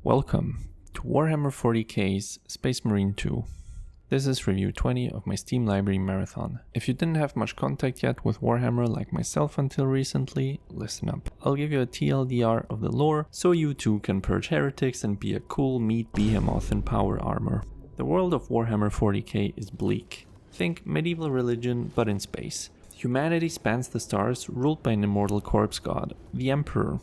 Welcome to Warhammer 40k's Space Marine 2. This is review 20 of my Steam Library Marathon. If you didn't have much contact yet with Warhammer like myself until recently, listen up. I'll give you a TLDR of the lore so you too can purge heretics and be a cool meat behemoth in power armor. The world of Warhammer 40k is bleak. Think medieval religion but in space. Humanity spans the stars, ruled by an immortal corpse god, the Emperor,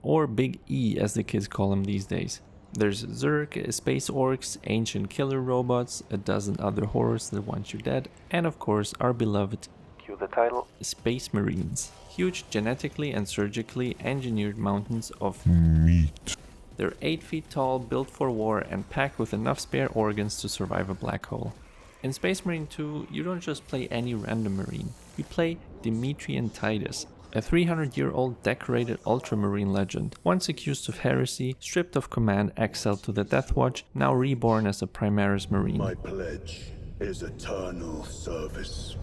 or Big E as the kids call him these days. There's Zerg, space orcs, ancient killer robots, a dozen other horrors that want you dead, and of course our beloved, cue the title, Space Marines. Huge genetically and surgically engineered mountains of meat. They're 8 feet tall, built for war, and packed with enough spare organs to survive a black hole. In Space Marine 2, you don't just play any random marine, you play Demetrian Titus, a 300-year-old decorated ultramarine legend, once accused of heresy, stripped of command, exiled to the Death Watch, now reborn as a Primaris Marine. My pledge is eternal service.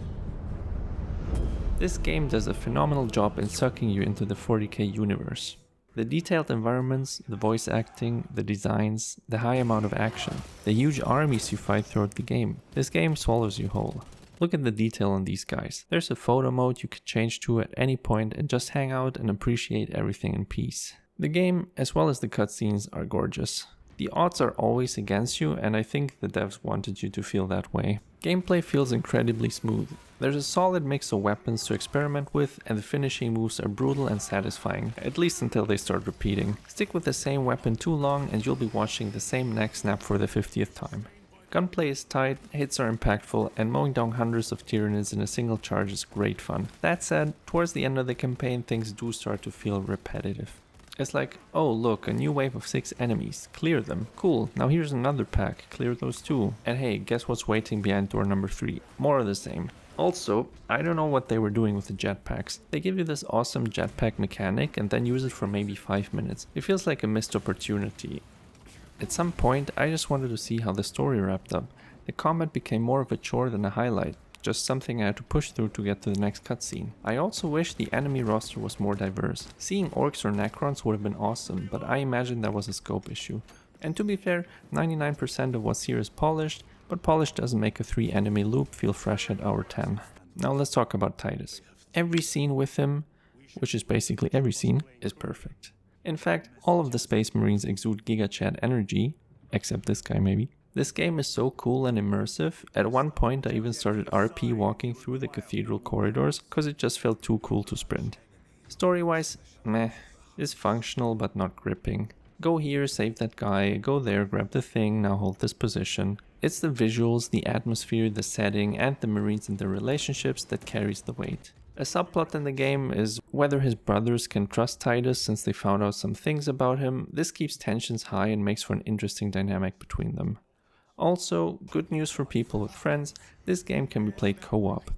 This game does a phenomenal job in sucking you into the 40k universe. The detailed environments, the voice acting, the designs, the high amount of action, the huge armies you fight throughout the game. This game swallows you whole. Look at the detail on these guys. There's a photo mode you could change to at any point and just hang out and appreciate everything in peace. The game, as well as the cutscenes, are gorgeous. The odds are always against you, and I think the devs wanted you to feel that way. Gameplay feels incredibly smooth. There's a solid mix of weapons to experiment with, and the finishing moves are brutal and satisfying, at least until they start repeating. Stick with the same weapon too long and you'll be watching the same neck snap for the 50th time. Gunplay is tight, hits are impactful, and mowing down hundreds of Tyranids in a single charge is great fun. That said, towards the end of the campaign things do start to feel repetitive. It's like, oh look, a new wave of 6 enemies, clear them, cool, now here's another pack, clear those too. And hey, guess what's waiting behind door number 3? More of the same. Also, I don't know what they were doing with the jetpacks. They give you this awesome jetpack mechanic and then use it for maybe 5 minutes. It feels like a missed opportunity. At some point, I just wanted to see how the story wrapped up. The combat became more of a chore than a highlight, just something I had to push through to get to the next cutscene. I also wish the enemy roster was more diverse. Seeing orcs or necrons would have been awesome, but I imagine that was a scope issue. And to be fair, 99% of what's here is polished, but polish doesn't make a 3 enemy loop feel fresh at hour 10. Now let's talk about Titus. Every scene with him, which is basically every scene, is perfect. In fact, all of the Space Marines exude GigaChat energy, except this guy maybe. This game is so cool and immersive, at one point I even started RP walking through the cathedral corridors cause it just felt too cool to sprint. Story-wise, meh, is functional but not gripping. Go here, save that guy, go there, grab the thing, now hold this position. It's the visuals, the atmosphere, the setting, and the Marines and their relationships that carries the weight. A subplot in the game is whether his brothers can trust Titus since they found out some things about him. This keeps tensions high and makes for an interesting dynamic between them. Also, good news for people with friends, this game can be played co-op.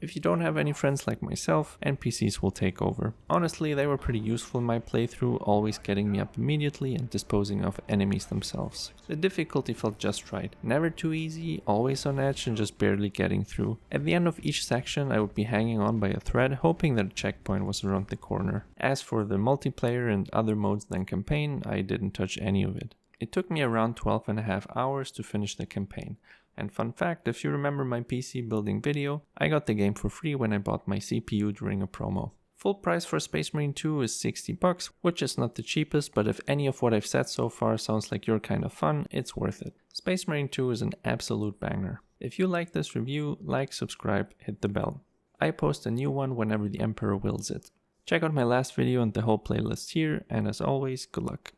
If you don't have any friends like myself, NPCs will take over. Honestly, they were pretty useful in my playthrough, always getting me up immediately and disposing of enemies themselves. The difficulty felt just right, never too easy, always on edge and just barely getting through. At the end of each section I would be hanging on by a thread, hoping that a checkpoint was around the corner. As for the multiplayer and other modes than campaign, I didn't touch any of it. It took me around 12.5 hours to finish the campaign. And fun fact, if you remember my PC building video, I got the game for free when I bought my CPU during a promo. Full price for Space Marine 2 is $60, which is not the cheapest, but if any of what I've said so far sounds like your kind of fun, it's worth it. Space Marine 2 is an absolute banger. If you like this review, like, subscribe, hit the bell. I post a new one whenever the Emperor wills it. Check out my last video and the whole playlist here, and as always, good luck.